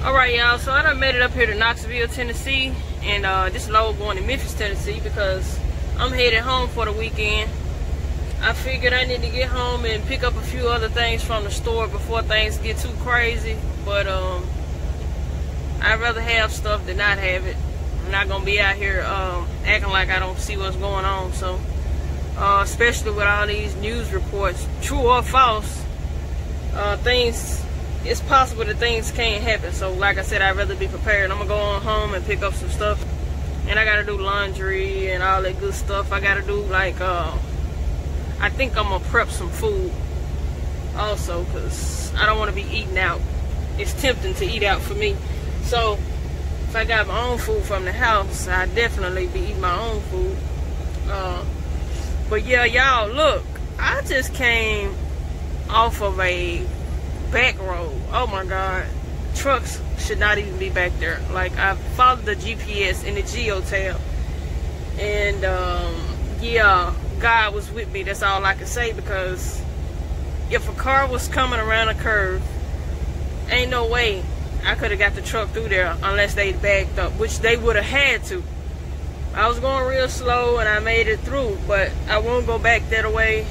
Alright, y'all, so I done made it up here to Knoxville, Tennessee, and this load going to Memphis, Tennessee, because I'm headed home for the weekend. I figured I need to get home and pick up a few other things from the store before things get too crazy, but I'd rather have stuff than not have it. I'm not gonna be out here acting like I don't see what's going on. So especially with all these news reports, true or false, it's possible that things can't happen. So like I said, I'd rather be prepared. I'm gonna go on home and pick up some stuff, and I gotta do laundry and all that good stuff. I gotta do like I think I'm gonna prep some food also, because I don't want to be eating out. It's tempting to eat out for me. So if I got my own food from the house, I'd definitely be eating my own food. But yeah, y'all, look, I just came off of a back road. Oh my God, trucks should not even be back there. Like, I followed the GPS in the geotab, and yeah, God was with me. That's all I can say, because if a car was coming around a curve, ain't no way I could have got the truck through there unless they backed up, which they would have had to. I was going real slow and I made it through, but I won't go back that way.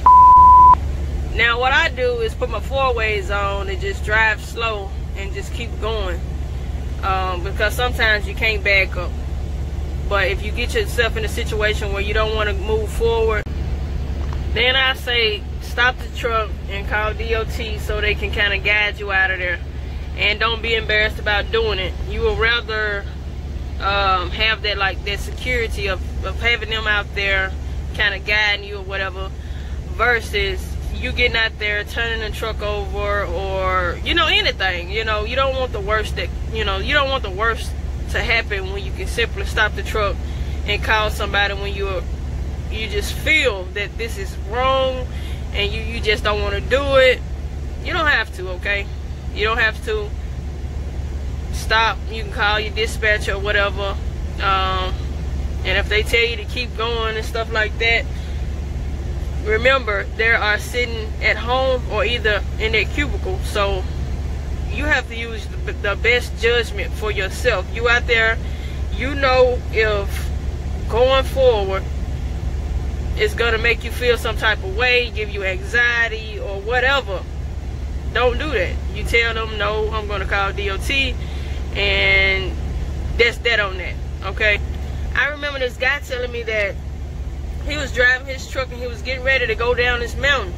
Now what I do is put my four-ways on and just drive slow and just keep going, because sometimes you can't back up. But if you get yourself in a situation where you don't want to move forward, then I say stop the truck and call DOT so they can kind of guide you out of there. And don't be embarrassed about doing it. You will rather have that, like, that security of having them out there kind of guiding you or whatever, versus you getting out there turning the truck over, or you know, anything. You know, you don't want the worst that, you know, you don't want the worst to happen when you can simply stop the truck and call somebody when you just feel that this is wrong and you just don't want to do it. You don't have to, okay? You don't have to stop. You can call your dispatcher or whatever, and if they tell you to keep going and stuff like that, remember, they are sitting at home or either in their cubicle, so you have to use the best judgment for yourself. You out there, you know, if going forward is gonna make you feel some type of way, give you anxiety or whatever, don't do that. You tell them, no, I'm gonna call DOT, and that's that on that, okay? I remember this guy telling me that he was driving his truck and he was getting ready to go down this mountain,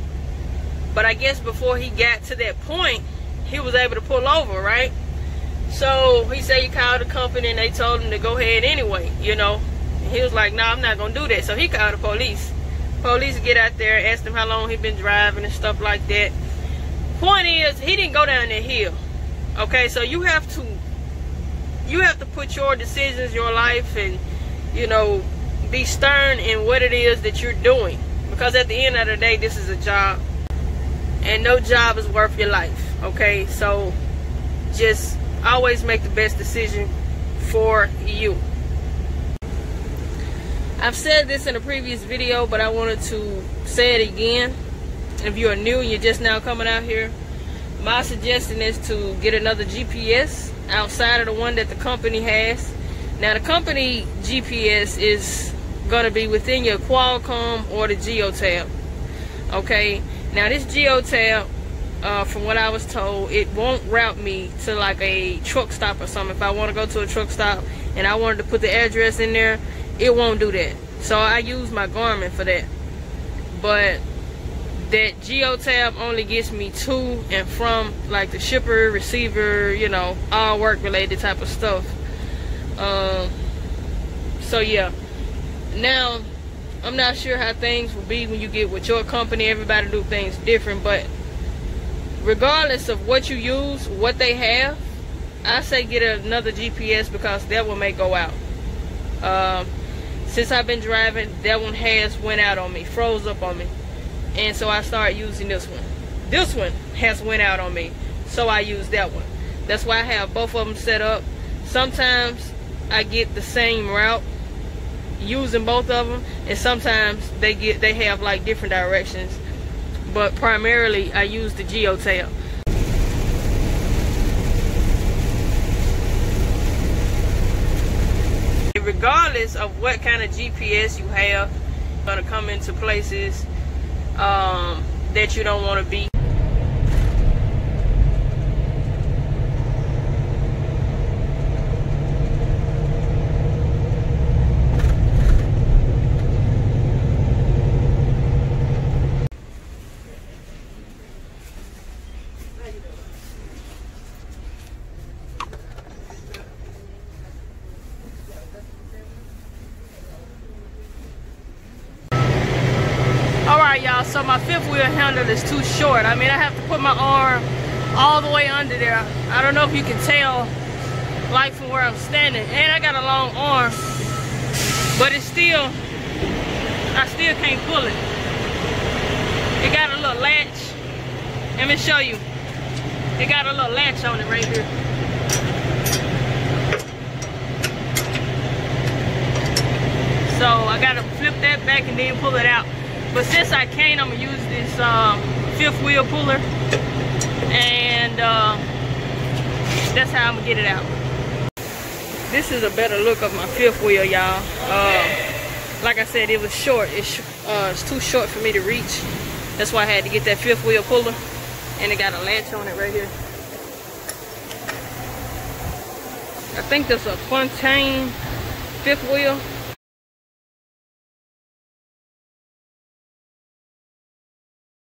but I guess before he got to that point, he was able to pull over, right? So he said he called the company and they told him to go ahead anyway, you know. And he was like, no, I'm not gonna do that. So he called the police. Police get out there, asked him how long he'd been driving and stuff like that. Point is, he didn't go down that hill. Okay, so you have to put your decisions, your life, and, you know, be stern in what it is that you're doing, because at the end of the day, this is a job, and no job is worth your life. Okay, so just always make the best decision for you. I've said this in a previous video, but I wanted to say it again. If you are new and you're just now coming out here, my suggestion is to get another GPS outside of the one that the company has. Now, the company GPS is going to be within your Qualcomm or the geotab. Okay, now this geotab, from what I was told, it won't route me to like a truck stop or something. If I want to go to a truck stop and I wanted to put the address in there, it won't do that. So I use my Garmin for that. But that geotab only gets me to and from, like, the shipper, receiver, you know, all work related type of stuff. So yeah. Now, I'm not sure how things will be when you get with your company. Everybody do things different, but regardless of what you use, what they have, I say get another GPS, because that one may go out. Since I've been driving, that one has went out on me, froze up on me, and so I started using this one. This one has went out on me, so I use that one. That's why I have both of them set up. Sometimes I get the same route using both of them, and sometimes they have like different directions, but primarily I use the geotab. regardless of what kind of GPS you have, gonna come into places that you don't want to be. Alright y'all, so my fifth wheel handle is too short. I mean, I have to put my arm all the way under there. I don't know if you can tell, like from where I'm standing. And I got a long arm, but it's still, I still can't pull it. It got a little latch. Let me show you. It got a little latch on it right here. So I gotta flip that back and then pull it out. But since I can't, I'm gonna use this fifth wheel puller, and that's how I'm gonna get it out. This is a better look of my fifth wheel, y'all. Like I said, it was short. It's too short for me to reach. That's why I had to get that fifth wheel puller, and it got a latch on it right here. I think that's a Fontaine fifth wheel.